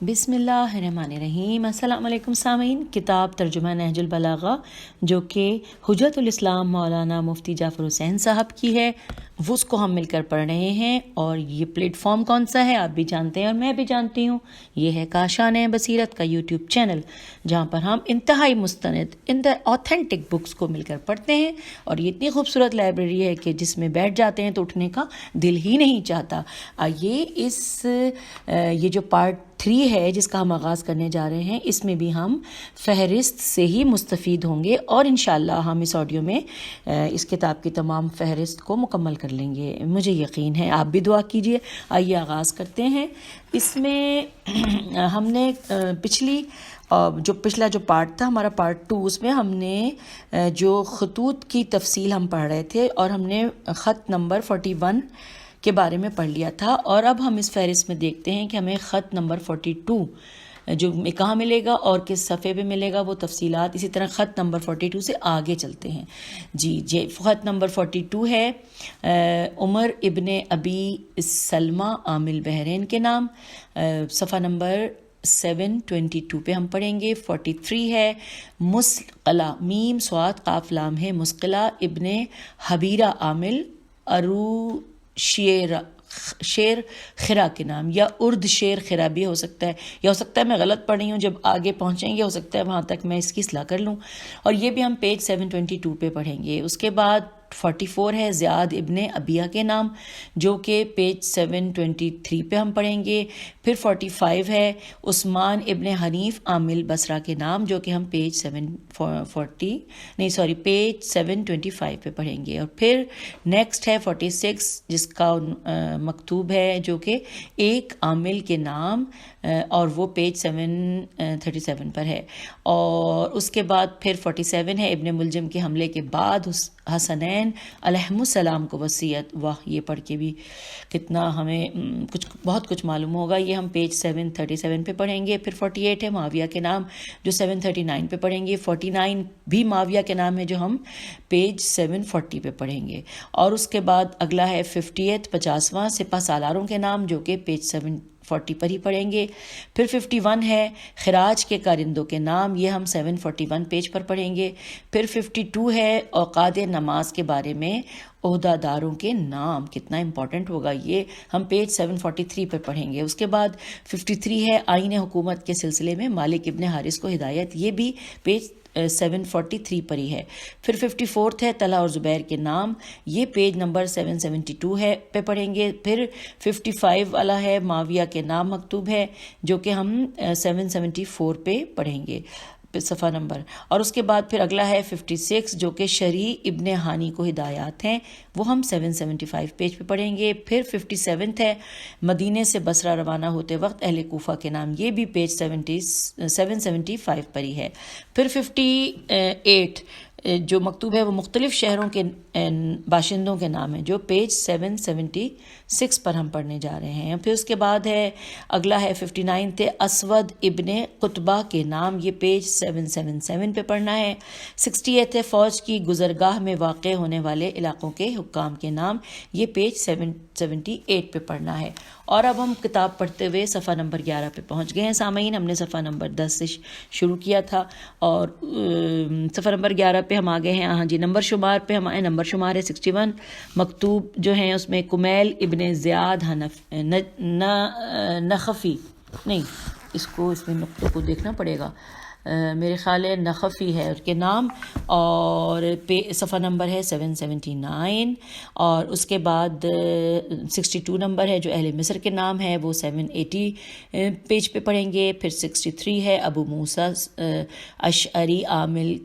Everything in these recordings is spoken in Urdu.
بسم اللہ الرحمن الرحیم۔ السلام علیکم سامعین، کتاب ترجمہ نہج البلاغہ جو کہ حجت الاسلام مولانا مفتی جعفر حسین صاحب کی ہے، وہ اس کو ہم مل کر پڑھ رہے ہیں۔ اور یہ پلیٹ فارم کون سا ہے آپ بھی جانتے ہیں اور میں بھی جانتی ہوں، یہ ہے کاشانہ-بصیرت کا یوٹیوب چینل، جہاں پر ہم انتہائی مستند آتھینٹک بکس کو مل کر پڑھتے ہیں۔ اور یہ اتنی خوبصورت لائبریری ہے کہ جس میں بیٹھ جاتے ہیں تو اٹھنے کا دل ہی نہیں چاہتا۔ یہ جو پارٹ 3 ہے جس کا ہم آغاز کرنے جا رہے ہیں، اس میں بھی ہم فہرست سے ہی مستفید ہوں گے، اور انشاءاللہ ہم اس آڈیو میں اس کتاب کی تمام فہرست کو مکمل کر لیں گے، مجھے یقین ہے۔ آپ بھی دعا کیجئے۔ آئیے آغاز کرتے ہیں۔ اس میں ہم نے پچھلا جو پارٹ تھا ہمارا پارٹ 2، اس میں ہم نے جو خطوط کی تفصیل ہم پڑھ رہے تھے، اور ہم نے خط نمبر 41 کے بارے میں پڑھ لیا تھا۔ اور اب ہم اس فہرست میں دیکھتے ہیں کہ ہمیں خط نمبر 42 جو کہاں ملے گا اور کس صفحے پہ ملے گا، وہ تفصیلات اسی طرح خط نمبر 42 سے آگے چلتے ہیں۔ جی خط نمبر 42 ہے عمر ابن ابی سلمہ عامل بحرین کے نام، صفحہ نمبر 722 پہ ہم پڑھیں گے۔ 43 ہے مسقلہ، میم صاد قاف لام ہے، مسقلہ ابن حبیرہ عامل ارو شیر خرا کے نام، یا ارد شیر خرا بھی ہو سکتا ہے، یا ہو سکتا ہے میں غلط پڑھ رہی ہوں، جب آگے پہنچیں گے ہو سکتا ہے وہاں تک میں اس کی اصلاح کر لوں۔ اور یہ بھی ہم پیج 722 پہ پڑھیں گے۔ اس کے بعد 44 ہے زیاد ابن ابیہ کے نام، جو کہ پیج 723 پہ ہم پڑھیں گے۔ پھر 45 ہے عثمان ابن حنیف عامل بصرہ کے نام، جو کہ ہم پیج 725 پہ پڑھیں گے۔ اور پھر نیکسٹ ہے 46 جس کا مکتوب ہے، جو کہ ایک عامل کے نام، اور وہ پیج 737 پر ہے۔ اور اس کے بعد پھر 47 ہے ابن ملجم کے حملے کے بعد حسنین علیہم السلام کو وصیت۔ واہ، یہ پڑھ کے بھی کتنا ہمیں بہت کچھ معلوم ہوگا۔ یہ ہم پیج 737 پہ پڑھیں گے۔ پھر 48 ہے معاویہ کے نام، جو 739 پہ پڑھیں گے۔ 49 بھی معاویہ کے نام ہے، جو ہم پیج 740 پہ پڑھیں گے۔ اور اس کے بعد اگلا ہے 50واں سپہ سالاروں کے نام، جو کہ پیج 740 پر ہی پڑھیں گے۔ پھر 51 ہے خراج کے کارندوں کے نام، یہ ہم 741 پیج پر پڑھیں گے۔ پھر 52 ہے اوقات نماز کے بارے میں عہدہ داروں کے نام، کتنا امپورٹنٹ ہوگا یہ، ہم پیج 743 پر پڑھیں گے۔ اس کے بعد 53 ہے آئین حکومت کے سلسلے میں مالک ابن حارث کو ہدایت، یہ بھی پیج 743 پر ہی ہے۔ پھر 54 ہے طلحہ اور زبیر کے نام، یہ پیج نمبر 772 ہے پہ پڑھیں گے۔ پھر 55 والا ہے معاویہ کے نام مکتوب ہے، جو کہ ہم 774 پہ پڑھیں گے صفحہ نمبر۔ اور اس کے بعد پھر اگلا ہے 56 جو کہ شریح ابن ہانی کو ہدایات ہیں، وہ ہم 775 پیج پہ پڑھیں گے۔ پھر 57 ہے مدینے سے بصرہ روانہ ہوتے وقت اہل کوفہ کے نام، یہ بھی پیج 775 پر ہی ہے۔ پھر 58 جو مکتوب ہے وہ مختلف شہروں کے باشندوں کے نام ہیں، جو پیج 776 پر ہم پڑھنے جا رہے ہیں۔ پھر اس کے بعد ہے اگلا ہے 59 تھے اسود ابن قطبہ کے نام، یہ پیج 777 پہ پڑھنا ہے۔ 68 ہے فوج کی گزرگاہ میں واقع ہونے والے علاقوں کے حکام کے نام، یہ پیج 778 پہ پڑھنا ہے۔ اور اب ہم کتاب پڑھتے ہوئے صفحہ نمبر 11 پہ پہنچ گئے ہیں سامعین۔ ہم نے صفحہ نمبر 10 سے شروع کیا تھا، اور صفحہ نمبر 11 پہ ہم آگے ہیں۔ ہاں جی، نمبر شمار پہ ہمارے نمبر شمار ہے 61۔ مکتوب جو ہیں اس میں کمیل ابن زیاد نخفی، نہیں اس میں نقطوں کو دیکھنا پڑے گا، میرے خیال ہے نخفی ہے اس کے نام، اور صفحہ نمبر ہے 779۔ اور اس کے بعد 62 نمبر ہے جو اہل مصر کے نام ہے، وہ 780 پیج پہ پڑھیں گے۔ پھر 63 ہے ابو موسیٰ اشعری عامل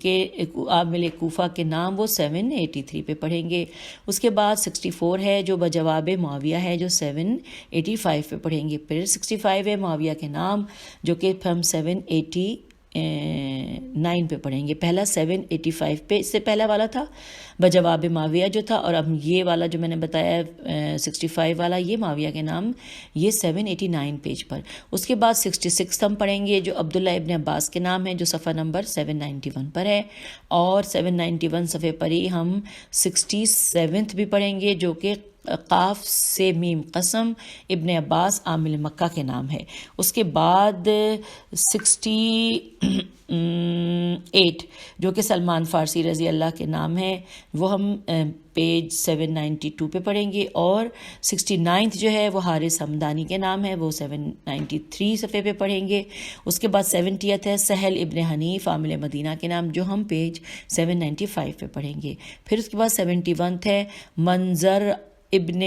کوفہ کے نام، وہ 783 پہ پڑھیں گے۔ اس کے بعد 64 ہے جو بجواب معاویہ ہے، جو 785 پہ پڑھیں گے۔ پھر 65 ہے معاویہ کے نام، جو کہ ہم 789 پہ پڑھیں گے۔ پہلا 785 پہ، اس سے پہلا والا تھا بجواب معاویہ جو تھا، اور اب یہ والا جو میں نے بتایا 65 والا، یہ معاویہ کے نام، یہ 789 پیج پر۔ اس کے بعد 66 ہم پڑھیں گے جو عبداللہ ابن عباس کے نام ہے، جو صفحہ نمبر 791 پر ہے۔ اور 791 صفحے پر ہی ہم 67 بھی پڑھیں گے، جو کہ قاف سے میم قسم ابن عباس عامل مکہ کے نام ہے. اس کے بعد 68 جو کہ سلمان فارسی رضی اللہ کے نام ہے وہ ہم پیج 792 پہ پڑھیں گے، اور 69 جو ہے وہ حارث حمدانی کے نام ہے، وہ 793 صفحے پہ پڑھیں گے. اس کے بعد 70 ہے سہل ابن حنیف عامل مدینہ کے نام، جو ہم پیج 795 پہ پڑھیں گے. پھر اس کے بعد 71 ہے منظر ابن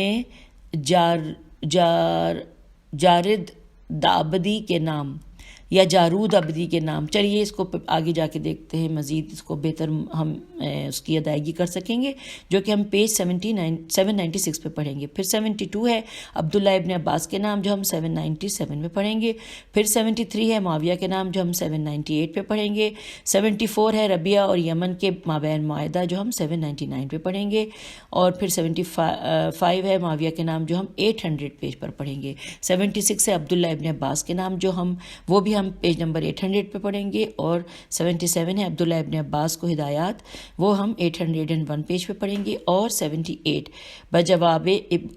جارد دابدی کے نام یا جارود ابدی کے نام. چلیے اس کو آگے جا کے دیکھتے ہیں، مزید اس کو بہتر ہم اس کی ادائیگی کر سکیں گے، جو کہ ہم پیج 796 پہ پڑھیں گے. پھر 72 ہے عبداللہ ابن عباس کے نام، جو ہم 797 پہ پڑھیں گے. پھر 73 ہے معاویہ کے نام، جو ہم 798 پہ پڑھیں گے. 74 ہے ربیعہ اور یمن کے مابین معاہدہ، جو ہم 799 پہ پڑھیں گے. اور پھر 75 ہے معاویہ کے نام، جو ہم 800 پیج پر پڑھیں گے. 76 ہے عبداللہ ابن عباس کے نام، جو وہ بھی ہم پیج نمبر 800 پہ پڑھیں گے. اور 77 ہے عبداللہ ابن عباس کو ہدایات، وہ ہم 801 پیج پہ پڑھیں گے. اور 78 بجواب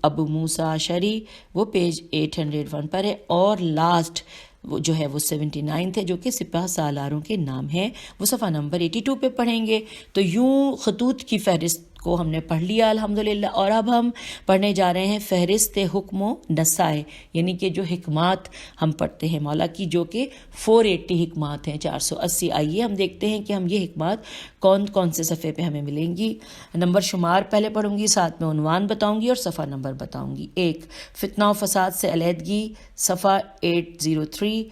ابو موسیٰ اشعری، وہ پیج 801 پر ہے. اور لاسٹ وہ جو ہے وہ 79 ہے، جو کہ سپاہ سالاروں کے نام ہے، وہ صفحہ نمبر 82 پہ پڑھیں گے. تو یوں خطوط کی فہرست کو ہم نے پڑھ لیا الحمدللہ. اور اب ہم پڑھنے جا رہے ہیں فہرست حکم و نصائح، یعنی کہ جو حکمات ہم پڑھتے ہیں مولا کی، جو کہ 480 حکمات ہیں، 480. آئیے ہم دیکھتے ہیں کہ ہم یہ حکمات کون کون سے صفحے پہ ہمیں ملیں گی. نمبر شمار پہلے پڑھوں گی، ساتھ میں عنوان بتاؤں گی اور صفحہ نمبر بتاؤں گی. 1 فتنہ و فساد سے علیحدگی، صفحہ 803.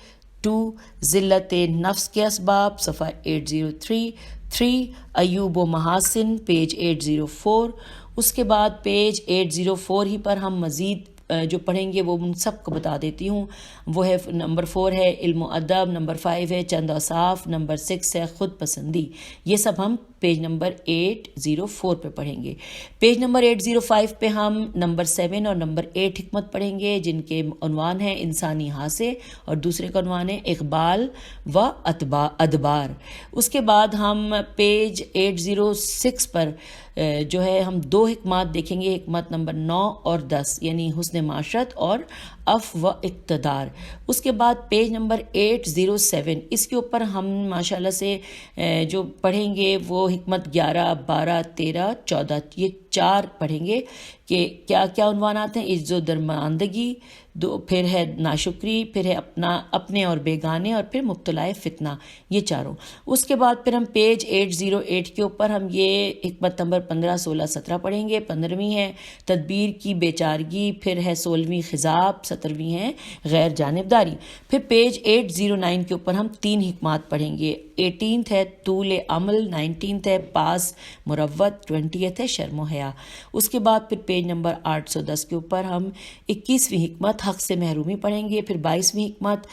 2 ذلت نفس کے اسباب، صفحہ 803. 3 ایوب و محاسن، پیج 804. اس کے بعد پیج 804 ہی پر ہم مزید جو پڑھیں گے وہ ان سب کو بتا دیتی ہوں. وہ ہے نمبر 4 ہے علم و ادب، نمبر 5 ہے چند اوصاف، نمبر 6 ہے خود پسندی. یہ سب ہم پیج نمبر 804 پہ پڑھیں گے. پیج نمبر 805 پہ ہم نمبر 7 اور نمبر 8 حکمت پڑھیں گے، جن کے عنوان ہیں انسانی ہاسے اور دوسرے کا عنوان ہے اقبال و ادبار. اس کے بعد ہم پیج 806 پر جو ہے ہم 2 حکمات دیکھیں گے، حکمت نمبر 9 اور 10، یعنی حسن معاشرت اور عفو و اقتدار. اس کے بعد پیج نمبر 807، اس کے اوپر ہم ماشاءاللہ سے جو پڑھیں گے وہ حکمت 11، 12، 13، 14، یہ 4 پڑھیں گے کہ کیا کیا عنوانات ہیں. عز و درماندگی، پھر ہے ناشکری، پھر ہے اپنے اور بیگانے، اور پھر مبتلا فتنہ، یہ چاروں. اس کے بعد پھر ہم پیج 808 کے اوپر ہم یہ حکمت نمبر 15، 16، 17 پڑھیں گے. 15ویں ہے تدبیر کی بیچارگی، پھر ہے 16ویں خضاب، 17ویں ہے غیر جانبداری. پھر پیج 809 کے اوپر ہم 3 حکمات پڑھیں گے. 18 ہے طول عمل، 19 ہے پاس مروت، 20 ہے شرم و حیا. اس کے بعد پھر پیج نمبر 810 کے اوپر ہم 21ویں حکمت حق سے محرومی پڑھیں گے. پھر 22ویں حکمت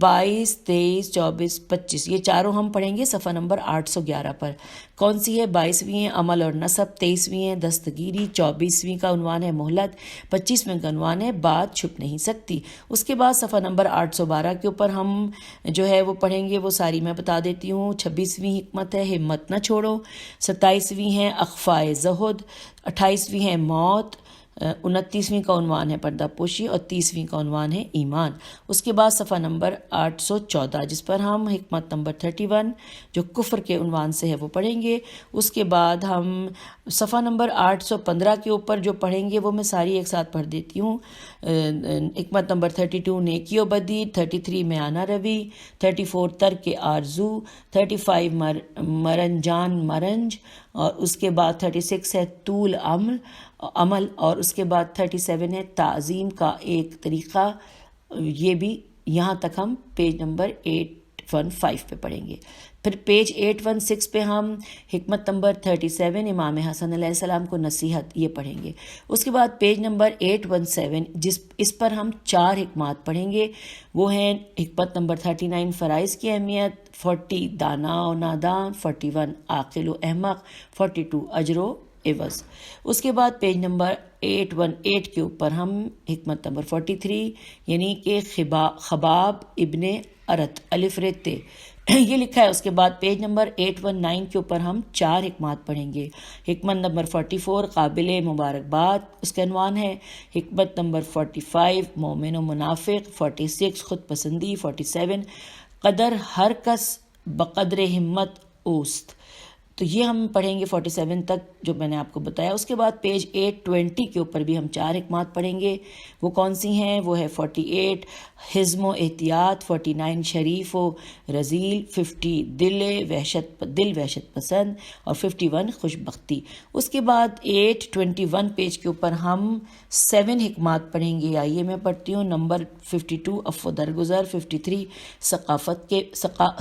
22، 23، 24، 25، یہ چاروں ہم پڑھیں گے صفحہ نمبر 811 پر. کون سی ہے؟ 22ویں ہے عمل اور نسب، 23ویں ہے دستگیری، 24ویں کا عنوان ہے مہلت، 25ویں کا عنوان ہے بات چھپ نہیں سکتی. اس کے بعد صفحہ نمبر 812 کے اوپر ہم جو ہے وہ پڑھیں گے، وہ ساری میں بتا دیتی ہوں. 26ویں حکمت ہے ہمت نہ چھوڑو، 27ویں ہے اخفائے زہد، 28ویں ہے موت، 29ویں کا عنوان ہے پردہ پوشی، اور 30ویں کا عنوان ہے ایمان. اس کے بعد صفحہ نمبر 814 جس پر ہم حکمت نمبر 31 جو کفر کے عنوان سے ہے وہ پڑھیں گے. اس کے بعد ہم صفحہ نمبر 815 کے اوپر جو پڑھیں گے وہ میں ساری ایک ساتھ پڑھ دیتی ہوں. حکمت نمبر 32 نیکی و بدی، 33 میانہ روی، 34 ترک آرزو، 35 مرنجان مرنج، اور اس کے بعد 36 ہے طول عمل، اور اس کے بعد 37 ہے تعظیم کا ایک طریقہ. یہ بھی یہاں تک ہم پیج نمبر 815 پہ پڑھیں گے. پھر پیج 816 پہ ہم حکمت نمبر 37 امام حسن علیہ السلام کو نصیحت، یہ پڑھیں گے. اس کے بعد پیج نمبر 817 اس پر ہم 4 حکمات پڑھیں گے. وہ ہیں حکمت نمبر 39 فرائض کی اہمیت، 40 دانا و ناداں، 41 عاقل و احمق، 42 اجر و عوض. اس کے بعد پیج نمبر 818 کے اوپر ہم حکمت نمبر 43 یعنی کہ خباب ابن ارت الف رتے یہ لکھا ہے. اس کے بعد پیج نمبر 819 کے اوپر ہم 4 حکمات پڑھیں گے. حکمت نمبر 44 قابل مبارکباد، اس کا عنوان ہے. حکمت نمبر 45 مومن و منافق. 46 خود پسندی. 47 قدر ہر کس بقدر ہمت اوست. تو یہ ہم پڑھیں گے 47 تک جو میں نے آپ کو بتایا. اس کے بعد پیج 820 کے اوپر بھی ہم 4 حکمات پڑھیں گے. وہ کون سی ہیں؟ وہ ہے 48 حزم و احتیاط. 49 شریف و رذیل. 50 دل وحشت پسند. اور 51 خوش بختی. اس کے بعد 821 پیج کے اوپر ہم 7 حکمات پڑھیں گے. آئیے میں پڑھتی ہوں. نمبر 52 عفو درگزر. 53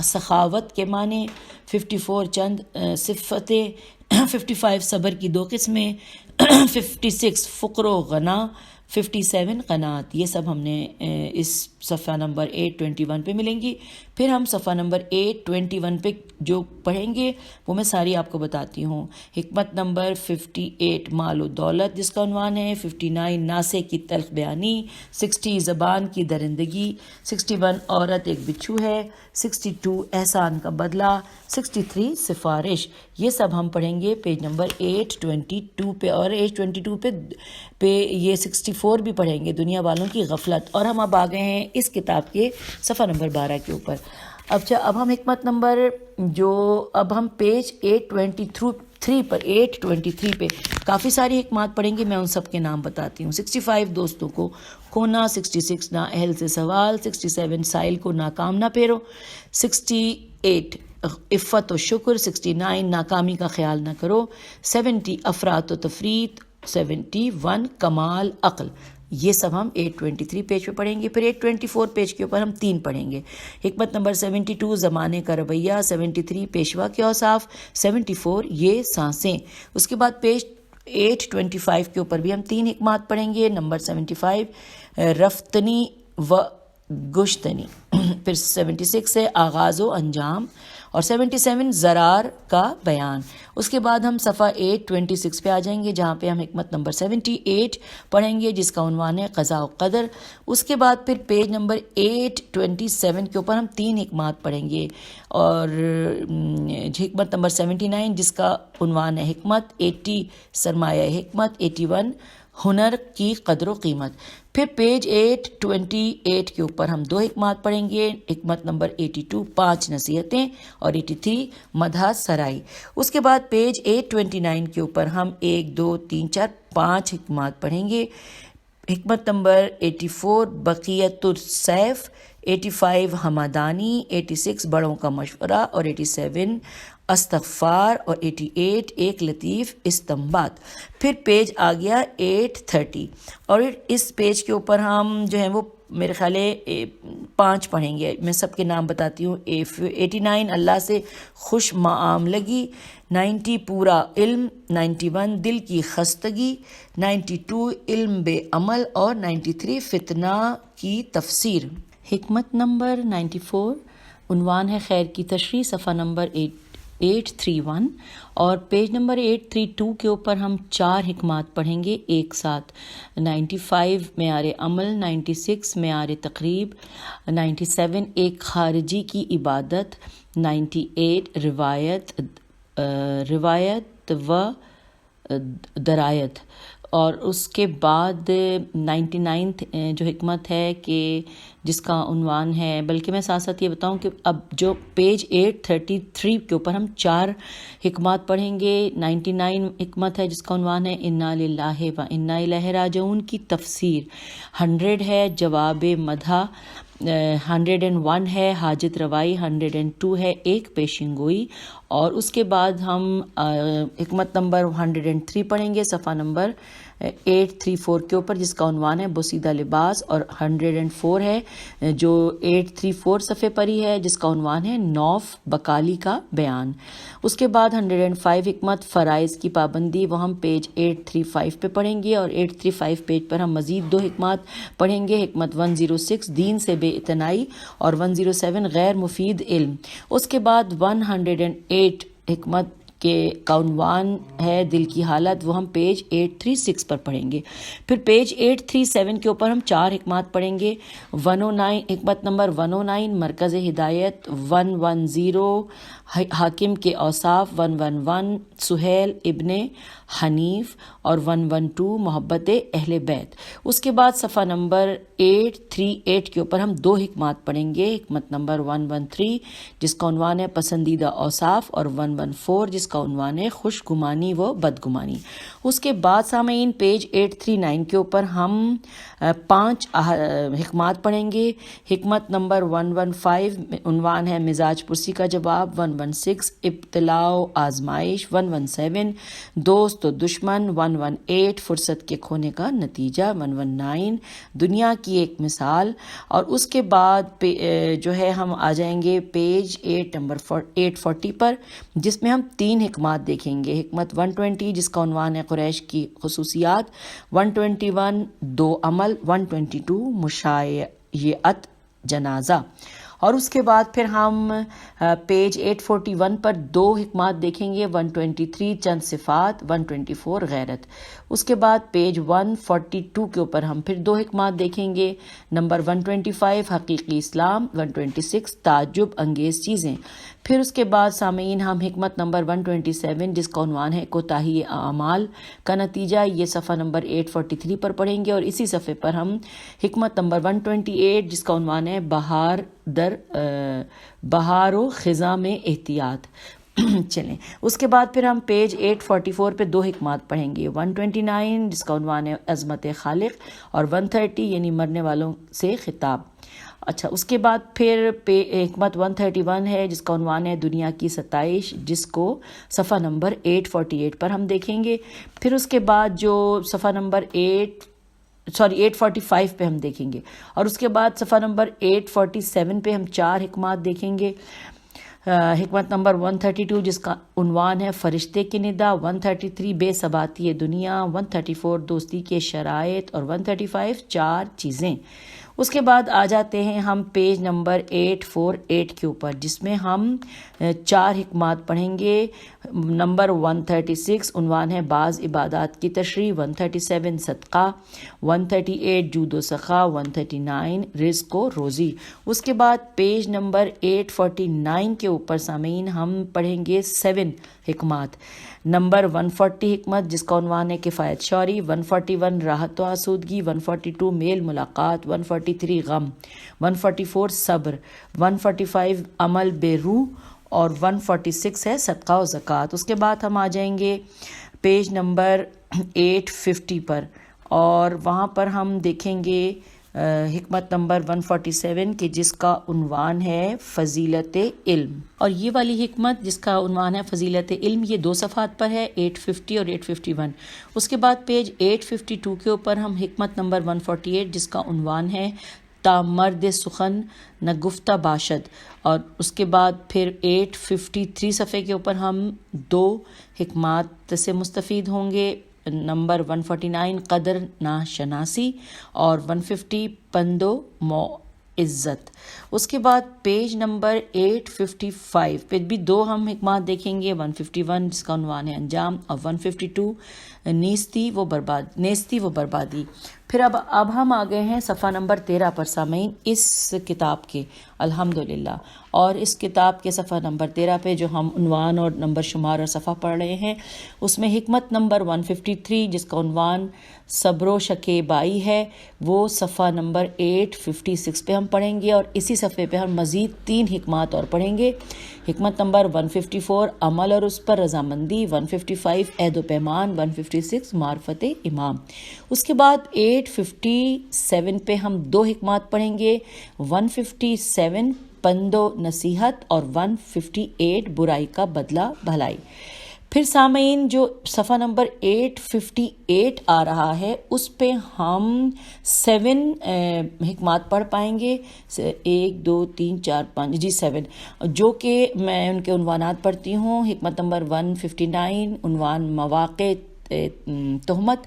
سخاوت کے معنی. 54 چند صفتیں. 55 صبر کی 2 قسمیں. 56 فقر و غنا. 57 قناعت. یہ سب ہم نے اس صفحہ نمبر 821 پہ ملیں گی. پھر ہم صفحہ نمبر 821 پہ جو پڑھیں گے وہ میں ساری آپ کو بتاتی ہوں. حکمت نمبر 58 مال و دولت، جس کا عنوان ہے. 59 ناسے کی تلخ بیانی. 60 زبان کی درندگی. 61 عورت ایک بچھو ہے. 62 احسان کا بدلہ. 63 سفارش. یہ سب ہم پڑھیں گے پیج نمبر 822 پہ. اور 822 پہ یہ 64 بھی پڑھیں گے، دنیا والوں کی غفلت. اور ہم اب آ گئے ہیں اس کتاب کے صفحہ نمبر 12 کے اوپر. اب ہم حکمت نمبر اب ہم پیج 823 پر 823 پہ کافی ساری حکمات پڑھیں گے. میں ان سب کے نام بتاتی ہوں. 65 دوستوں کو کھونا. 66 نا اہل سے سوال. 67 سائل کو ناکام نہ پھیرو. 68 عفت و شکر. 69 ناکامی کا خیال نہ کرو. 70 افراط و تفریط. 71 کمال عقل. یہ سب ہم 823 پیج پہ پڑھیں گے. پھر 824 پیج کے اوپر ہم 3 پڑھیں گے. حکمت نمبر 72 زمانے کا رویہ. 73 پیشوا کے اوصاف. 74 یہ سانسیں. اس کے بعد پیج 825 کے اوپر بھی ہم 3 حکمات پڑھیں گے. نمبر 75 رفتنی و گشتنی. پھر 76 ہے آغاز و انجام. اور 77 زرار کا بیان. اس کے بعد ہم صفحہ 826 پہ آ جائیں گے جہاں پہ ہم حکمت نمبر 78 پڑھیں گے جس کا عنوان ہے قضاء و قدر. اس کے بعد پھر پیج نمبر 827 کے اوپر ہم 3 حکمات پڑھیں گے. اور حکمت نمبر 79 جس کا عنوان ہے حکمت. 80 سرمایہ حکمت. 81 ہنر کی قدر و قیمت. پھر پیج 828 کے اوپر ہم 2 حکمات پڑھیں گے. حکمت نمبر 82 5 نصیحتیں. اور 83 مدح سرائی. اس کے بعد پیج 829 کے اوپر ہم 1 2 3 4 5 حکمات پڑھیں گے. حکمت نمبر 84 بقیت السیف. 85 ہمادانی. 86 بڑوں کا مشورہ. اور 87 استغفار. اور 88 ایک لطیف استنباط. پھر پیج آ گیا 830 اور اس پیج کے اوپر ہم جو ہیں وہ میرے خیال ہے 5 پڑھیں گے. میں سب کے نام بتاتی ہوں. 89 اللہ سے خوش معاملگی. 90 پورا علم. 91 دل کی خستگی. 92 علم بے عمل. اور 93 فتنہ کی تفسیر. حکمت نمبر 94 عنوان ہے خیر کی تشریح. صفحہ نمبر 831 اور پیج نمبر 832 کے اوپر ہم 4 حکمات پڑھیں گے ایک ساتھ. 95 معیار عمل. 96 معیار تقریب. 97 ایک خارجی کی عبادت. 98 روایت و درایت. اور اس کے بعد 99 جو حکمت ہے کہ جس کا عنوان ہے، بلکہ میں ساتھ ساتھ یہ بتاؤں کہ اب جو پیج 833 کے اوپر ہم 4 حکمات پڑھیں گے. 99 حکمت ہے جس کا عنوان ہے انا للہ و انا الیہ راجعون کی تفسیر. 100 ہے جواب مدح. 101 ہے حاجت روائی. 102 ہے ایک پیشن گوئی. اور اس کے بعد ہم حکمت نمبر 103 پڑھیں گے صفحہ نمبر 834 کے اوپر جس کا عنوان ہے بوسیدہ لباس. اور 104 ہے جو 834 صفحے پر ہی ہے جس کا عنوان ہے نوف بکالی کا بیان. اس کے بعد 105 حکمت فرائض کی پابندی. وہ ہم پیج 835 پہ پڑھیں گے. اور 835 پیج پر ہم مزید 2 حکمات پڑھیں گے. حکمت 106 دین سے بے اعتنائی. اور 107 غیر مفید علم. اس کے بعد 108 حکمت کا عنوان ہے دل کی حالت، وہ ہم پیج 836 پر پڑھیں گے۔ پھر پیج 837 کے اوپر ہم 4 حکمات پڑھیں گے۔ 109 حکمت نمبر 109 مرکز ہدایت، 110 حاکم کے اوصاف، 111 سہیل ابن حنیف، اور 112 محبت اہل بیت۔ اس کے بعد صفحہ نمبر 838 کے اوپر ہم 2 حکمات پڑھیں گے۔ حکمت نمبر 113 جس کا عنوان ہے پسندیدہ اوصاف، اور 114 جس کا عنوان ہے خوش گمانی و بدگمانی۔ اس کے بعد سامعین پیج 839 کے اوپر ہم 5 حکمات پڑھیں گے۔ حکمت نمبر 115 عنوان ہے مزاج پرسی کا جواب، 116 ابتلاء و آزمائش، 117 دوست و دشمن، 118 فرصت کے کھونے کا نتیجہ، 119 دنیا کی ایک مثال، اور اس کے بعد جو ہے ہم آ جائیں گے پیج 840 پر، جس میں ہم 3 حکمات دیکھیں گے۔ حکمت 120 جس کا عنوان ہے قریش کی خصوصیات، 121 دو عمل، 122 مشایعت جنازہ، اور اس کے بعد پھر ہم پیج 841 پر 2 حکمات دیکھیں گے۔ 123 چند صفات، 124 غیرت۔ اس کے بعد پیج 142 کے اوپر ہم پھر 2 حکمات دیکھیں گے۔ نمبر 125 حقیقی اسلام، 126 تعجب انگیز چیزیں۔ پھر اس کے بعد سامعین ہم حکمت نمبر 127 جس کا عنوان ہے کوتاہی اعمال کا نتیجہ، یہ صفحہ نمبر 843 پر پڑھیں گے، اور اسی صفحے پر ہم حکمت نمبر 128 جس کا عنوان ہے بہار و خزاں میں احتیاط۔ چلیں اس کے بعد پھر ہم پیج 844 پہ 2 حکمات پڑھیں گے۔ 129 جس کا عنوان ہے عظمت خالق، اور 130 یعنی مرنے والوں سے خطاب۔ اچھا، اس کے بعد پھر حکمت 131 ہے جس کا عنوان ہے دنیا کی ستائش، جس کو صفحہ نمبر 848 پر ہم دیکھیں گے۔ پھر اس کے بعد جو صفحہ نمبر 845 پہ ہم دیکھیں گے، اور اس کے بعد صفحہ نمبر 847 پہ ہم 4 حکمات دیکھیں گے۔ حکمت نمبر 132 جس کا عنوان ہے فرشتے کی ندا، 133 بے ثباتی دنیا، 134 دوستی کے شرائط، اور 135 4 چیزیں۔ اس کے بعد آ جاتے ہیں ہم پیج نمبر 848 کے اوپر، جس میں ہم 4 حکمات پڑھیں گے۔ نمبر 136 عنوان ہے بعض عبادات کی تشریح، 137 صدقہ، 138 جود و سخا، 139 رزق و روزی۔ اس کے بعد پیج نمبر 849 کے اوپر سامعین ہم پڑھیں گے 7 حکمات۔ نمبر 140 حکمت جس کا عنوان ہے کفایت شوری، 141 راحت و آسودگی، 142 میل ملاقات، 143 غم، 144 صبر، 145 عمل بے روح، اور 146 ہے صدقہ و زکوٰۃ۔ اس کے بعد ہم آ جائیں گے پیج نمبر 850 پر، اور وہاں پر ہم دیکھیں گے حکمت نمبر 147 کے جس کا عنوان ہے فضیلت علم، اور یہ والی حکمت جس کا عنوان ہے فضیلت علم یہ 2 صفحات پر ہے، 850 اور 851۔ اس کے بعد پیج 852 کے اوپر ہم حکمت نمبر 148 جس کا عنوان ہے تا مرد سخن نہ گفتہ باشد، اور اس کے بعد پھر 853 صفحے کے اوپر ہم 2 حکمات سے مستفید ہوں گے۔ نمبر 149 قدر ناشناسی، اور 150 پند و معزت۔ اس کے بعد پیج نمبر 855 پہ بھی 2 ہم حکمات دیکھیں گے، 151 جس کا عنوان ہے انجام، اور 152 نیستی و بربادی۔ پھر اب ہم آ گئے ہیں صفحہ نمبر 13 پر سامعین اس کتاب کے، الحمدللہ، اور اس کتاب کے صفحہ نمبر 13 پہ جو ہم عنوان اور نمبر شمار اور صفحہ پڑھ رہے ہیں، اس میں حکمت نمبر 153 جس کا عنوان صبر و شکیبائی ہے، وہ صفحہ نمبر 856 پہ ہم پڑھیں گے، اور اسی صفحے پہ ہم مزید 3 حکمات اور پڑھیں گے۔ حکمت نمبر 154 عمل اور اس پر رضامندی، 155 عہد و پیمان، 156 معرفت امام۔ اس کے بعد 857 پہ ہم 2 حکمات پڑھیں گے، 157 پند و نصیحت، اور 158 برائی کا بدلہ بھلائی۔ پھر سامعین جو صفحہ نمبر 858 آ رہا ہے اس پہ ہم 7 حکمات پڑھ پائیں گے، 1 2 3 4 5 7، جو کہ میں ان کے عنوانات پڑھتی ہوں۔ حکمت نمبر 159 عنوان مواقع تہمت،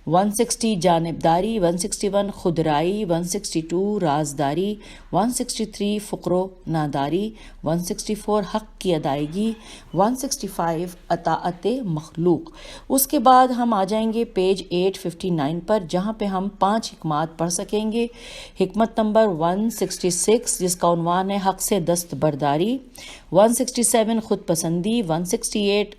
160 جانبداری، 161 خودرائی، 162 رازداری، 163 فقر و ناداری، 164 حق کی ادائیگی، 165 اطاعت مخلوق۔ اس کے بعد ہم آ جائیں گے پیج 859 پر، جہاں پہ ہم 5 حکمات پڑھ سکیں گے۔ حکمت نمبر 166 جس کا عنوان ہے حق سے دستبرداری، 167 خود پسندی، 168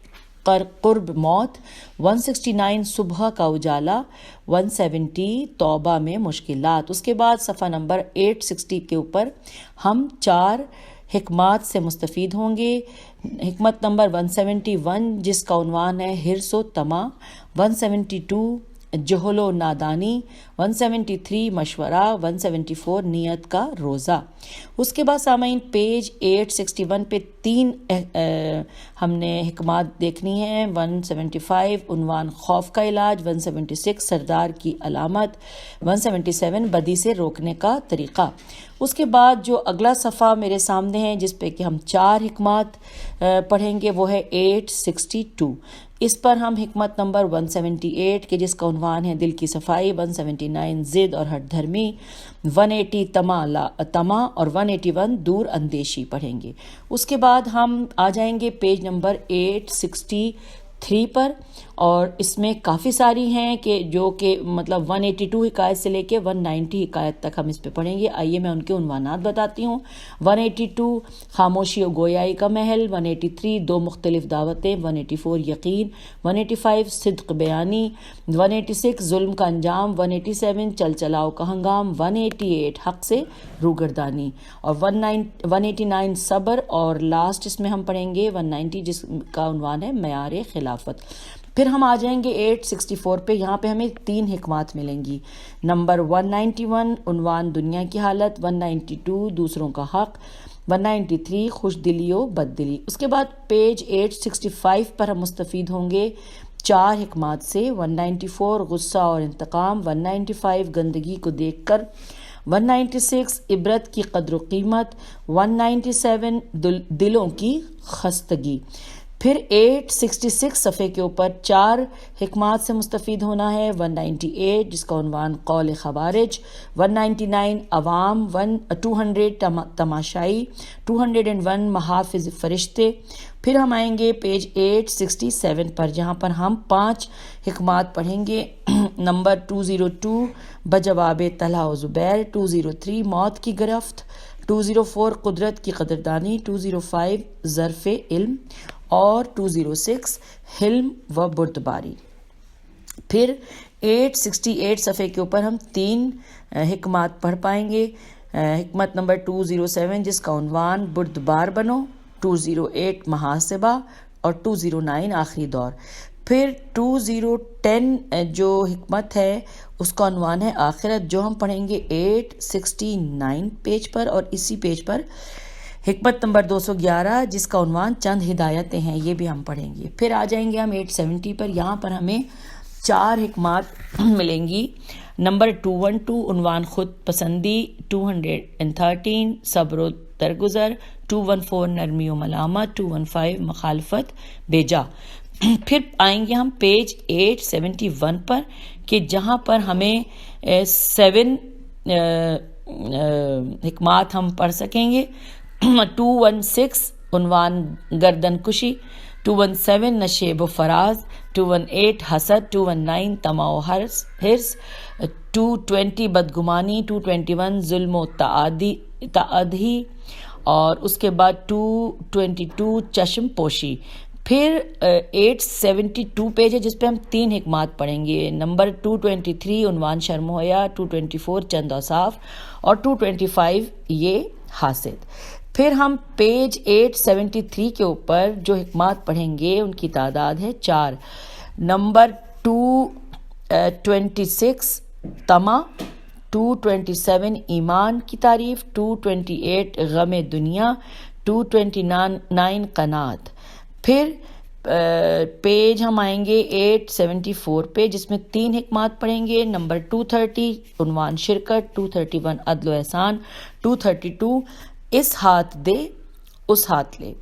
قرب موت، 169 صبح کا اجالا، 170 توبہ میں مشکلات۔ اس کے بعد صفحہ نمبر 860 کے اوپر ہم 4 حکمات سے مستفید ہوں گے۔ حکمت نمبر 171 جس کا عنوان ہے حرص و طمع، 172 جہل و نادانی، 173 مشورہ، 174 نیت کا روزہ۔ اس کے بعد سامعین پیج 861 پہ 3 ہم نے حکمات دیکھنی ہیں۔ 175 عنوان خوف کا علاج، 176 سردار کی علامت، 177 بدی سے روکنے کا طریقہ۔ اس کے بعد جو اگلا صفحہ میرے سامنے ہے جس پہ کہ ہم 4 حکمات پڑھیں گے وہ ہے 862۔ اس پر ہم حکمت نمبر 178 کے جس کا عنوان ہے دل کی صفائی، 179 ضد اور ہٹ دھرمی، 180 طمع اور 181 دور اندیشی پڑھیں گے۔ اس کے بعد ہم آ جائیں گے پیج نمبر 863 پر، اور اس میں کافی ساری ہیں کہ جو کہ مطلب 182 حکایت سے لے کے 190 حکایت تک ہم اس پہ پڑھیں گے۔ آئیے میں ان کے عنوانات بتاتی ہوں۔ 182 خاموشی و گویائی کا محل، 183 2 مختلف دعوتیں، 184 یقین، 185 صدق بیانی، 186 ظلم کا انجام، 187 چل چلاؤ کا ہنگام، 188 حق سے روگردانی، اور 189 صبر، اور لاسٹ اس میں ہم پڑھیں گے 190 جس کا عنوان ہے معیار خلافت۔ پھر ہم آ جائیں گے 864 پہ، یہاں پہ ہمیں 3 حکمات ملیں گی۔ نمبر 191 عنوان دنیا کی حالت، 192 دوسروں کا حق، 193 خوش دلی و بد دلی۔ اس کے بعد پیج 865 پر ہم مستفید ہوں گے 4 حکمات سے۔ 194 غصہ اور انتقام، 195 گندگی کو دیکھ کر، 196 عبرت کی قدر و قیمت، 197 دلوں کی خستگی۔ پھر 866 صفحے کے اوپر 4 حکمات سے مستفید ہونا ہے۔ 198 جس کا عنوان قول خوارج، 199 عوام، 200 تماشائی، 201 محافظ فرشتے۔ پھر ہم آئیں گے پیج 867 پر، جہاں پر ہم 5 حکمات پڑھیں گے۔ نمبر 202 بجواب طلحہ و زبیر، 203 موت کی گرفت، 204 قدرت کی قدردانی، 205 ظرف علم، اور 206 حلم و بردباری۔ پھر 868 صفحے کے اوپر ہم 3 حکمات پڑھ پائیں گے۔ حکمت نمبر 207 جس کا عنوان بردبار بنو، 208 محاسبہ، اور 209 آخری دور۔ پھر 2010 جو حکمت ہے اس کا عنوان ہے آخرت، جو ہم پڑھیں گے 869 پیج پر، اور اسی پیج پر حکمت نمبر 211 جس کا عنوان چند ہدایتیں ہیں، یہ بھی ہم پڑھیں گے۔ پھر آ جائیں گے ہم 870 پر، یہاں پر ہمیں 4 حکمات ملیں گی۔ نمبر 212 عنوان خود پسندی، 213 صبر و درگزر، 214 نرمی و ملامت، 215 مخالفت بیجا۔ پھر آئیں گے ہم پیج 871 پر کہ جہاں پر ہمیں 7 حکمات ہم پڑھ سکیں گے۔ 216 عنوان گردن کشی، 217 نشیب و فراز، 218 حسد، 219 طمع و حرص، 220 بدگمانی، 221 ظلم و تعدی، اور اس کے بعد 222 چشم پوشی۔ پھر 872 پیج ہے جس پہ ہم 3 حکمات پڑھیں گے۔ نمبر 223 عنوان شرم و حیا، 224 چند اوصاف، اور 225 یہ حاسد۔ پھر ہم پیج 873 کے اوپر جو حکمات پڑھیں گے ان کی تعداد ہے 4۔ نمبر 226 طمع، 227 ایمان کی تعریف، 228 غم دنیا، 229 قناعت۔ پھر پیج ہم آئیں گے 874 پہ جس میں 3 حکمات پڑھیں گے۔ نمبر 230 عنوان شرکت، 231 عدل و احسان، 232 اس ہاتھ دے اس ہاتھ لے۔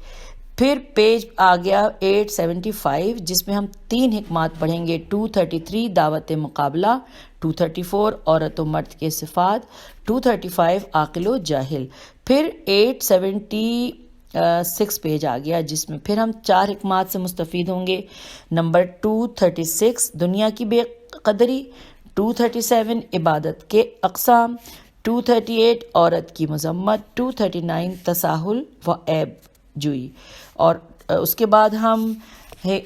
پھر پیج آ گیا 875 جس میں ہم 3 حکمات پڑھیں گے. 233 دعوت مقابلہ، 234 عورت و مرد کے صفات، 235 عاقل و جاہل. پھر 876 پیج آ گیا جس میں پھر ہم 4 حکمات سے مستفید ہوں گے. نمبر 236 دنیا کی بے قدری، 237 عبادت کے اقسام، 238 عورت کی مذمت، 239 تساہل و عیب جوئی. اور اس کے بعد ہم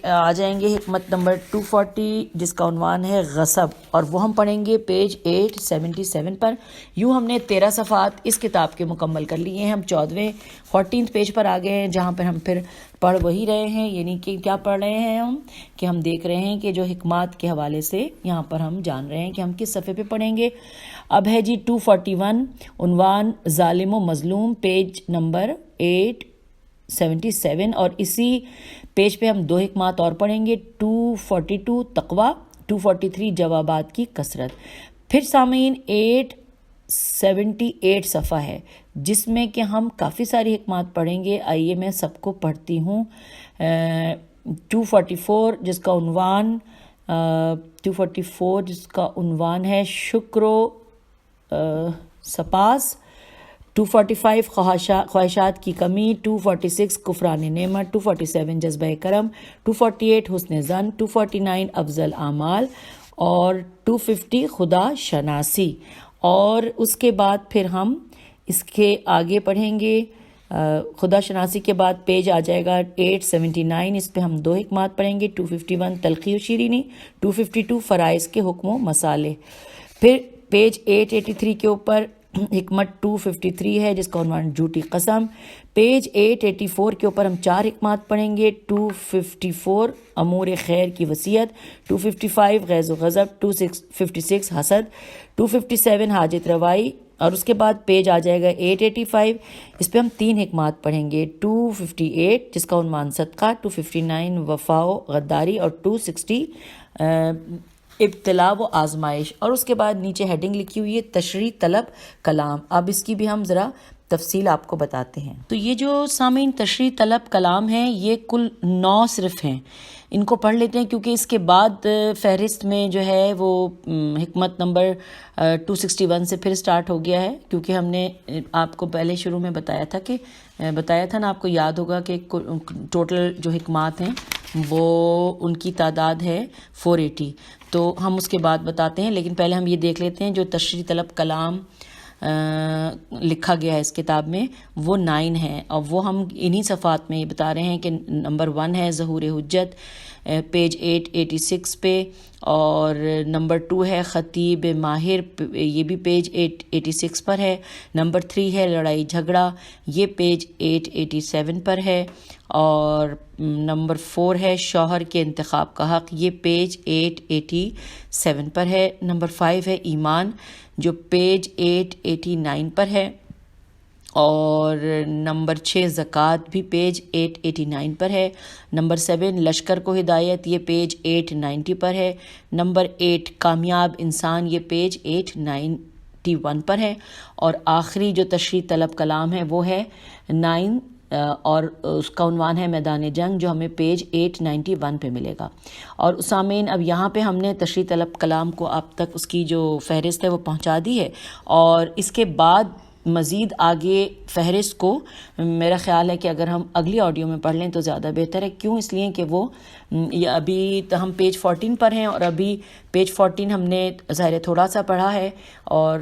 آ جائیں گے حکمت نمبر 240 جس کا عنوان ہے غصب، اور وہ ہم پڑھیں گے پیج 877 پر. یوں ہم نے 13 صفحات اس کتاب کے مکمل کر لیے ہیں. ہم 14 پیج پر آ گئے ہیں جہاں پر ہم پھر پڑھ وہی رہے ہیں، یعنی کہ کیا پڑھ رہے ہیں ہم کہ ہم دیکھ رہے ہیں کہ جو حکمات کے حوالے سے یہاں پر ہم جان رہے ہیں کہ ہم کس صفحے پہ پڑھیں گے. اب ہے جی 241 عنوان ظالم و مظلوم، پیج نمبر 877، اور اسی پیج پہ ہم 2 حکمات اور پڑھیں گے. 242 تقوی، 243 جوابات کی کثرت. پھر سامعین 878 صفحہ ہے جس میں کہ ہم کافی ساری حکمات پڑھیں گے. آئیے میں سب کو پڑھتی ہوں. 244 جس کا عنوان ہے شکر و سپاس، 245 خواہشات کی کمی، 246 کفران نعمت، 247 جذبہ کرم، 248 حسن ظن، 249 افضل اعمال، اور 250 خدا شناسی. اور اس کے بعد پھر ہم اس کے آگے پڑھیں گے. خدا شناسی کے بعد پیج آ جائے گا 879، اس پہ ہم 2 حکمات پڑھیں گے. 251 تلخی و شیرینی، 252 فرائض کے حکم و مسالے. پھر پیج 883 کے اوپر حکمت 253 ہے جس کا عنوان جھوٹی قسم. پیج 884 کے اوپر ہم 4 حکمات پڑھیں گے. 254 امور خیر کی وصیت، 255 غیظ و غضب، 256 حسد، 257 حاجت روائی. اور اس کے بعد پیج آ جائے گا 885، اس پہ ہم 3 حکمات پڑھیں گے. 258 جس کا عنوان صدقہ، 259 وفا و غداری، اور 260 ابتلا و آزمائش. اور اس کے بعد نیچے ہیڈنگ لکھی ہوئی ہے تشریح طلب کلام. اب اس کی بھی ہم ذرا تفصیل آپ کو بتاتے ہیں. تو یہ جو سامعین تشریح طلب کلام ہیں یہ کل 9 صرف ہیں. ان کو پڑھ لیتے ہیں کیونکہ اس کے بعد فہرست میں جو ہے وہ حکمت نمبر 261 سے پھر سٹارٹ ہو گیا ہے، کیونکہ ہم نے آپ کو پہلے شروع میں بتایا تھا نا، آپ کو یاد ہوگا کہ ٹوٹل جو حکمات ہیں وہ ان کی تعداد ہے 480. تو ہم اس کے بعد بتاتے ہیں، لیکن پہلے ہم یہ دیکھ لیتے ہیں جو تشریح طلب کلام لکھا گیا ہے اس کتاب میں وہ 9 ہیں، اور وہ ہم انہی صفحات میں بتا رہے ہیں کہ نمبر 1 ہے ظہور حجت، پیج 886 پہ، اور نمبر 2 ہے خطیب ماہر، یہ بھی پیج 886 پر ہے. نمبر 3 ہے لڑائی جھگڑا، یہ پیج 887 پر ہے. اور نمبر 4 ہے شوہر کے انتخاب کا حق، یہ پیج 887 پر ہے. نمبر 5 ہے ایمان جو پیج 889 پر ہے. اور نمبر 6 زکوٰۃ بھی پیج 889 پر ہے. نمبر 7 لشکر کو ہدایت، یہ پیج 890 پر ہے. نمبر 8 کامیاب انسان، یہ پیج 891 پر ہے. اور آخری جو تشریح طلب کلام ہے وہ ہے 9 اور اس کا عنوان ہے میدان جنگ، جو ہمیں پیج 891 پہ ملے گا. اور سامعین اب یہاں پہ ہم نے تشریح طلب کلام کو آپ تک اس کی جو فہرست ہے وہ پہنچا دی ہے. اور اس کے بعد مزید آگے فہرست کو میرا خیال ہے کہ اگر ہم اگلی آڈیو میں پڑھ لیں تو زیادہ بہتر ہے. کیوں؟ اس لیے کہ وہ ابھی تو ہم پیج 14 پر ہیں، اور ابھی پیج 14 ہم نے ظاہر تھوڑا سا پڑھا ہے، اور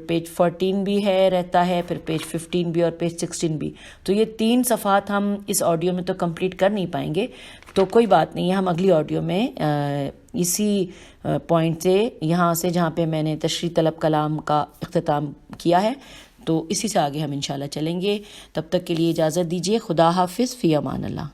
پیج 14 بھی ہے رہتا ہے، پھر پیج 15 بھی اور پیج 16 بھی. تو یہ 3 صفحات ہم اس آڈیو میں تو کمپلیٹ کر نہیں پائیں گے. تو کوئی بات نہیں ہے، ہم اگلی آڈیو میں اسی پوائنٹ سے یہاں سے جہاں پہ میں نے تشریح طلب کلام کا اختتام کیا ہے تو اسی سے آگے ہم انشاءاللہ چلیں گے. تب تک کے لیے اجازت دیجیے. خدا حافظ، فی امان اللہ.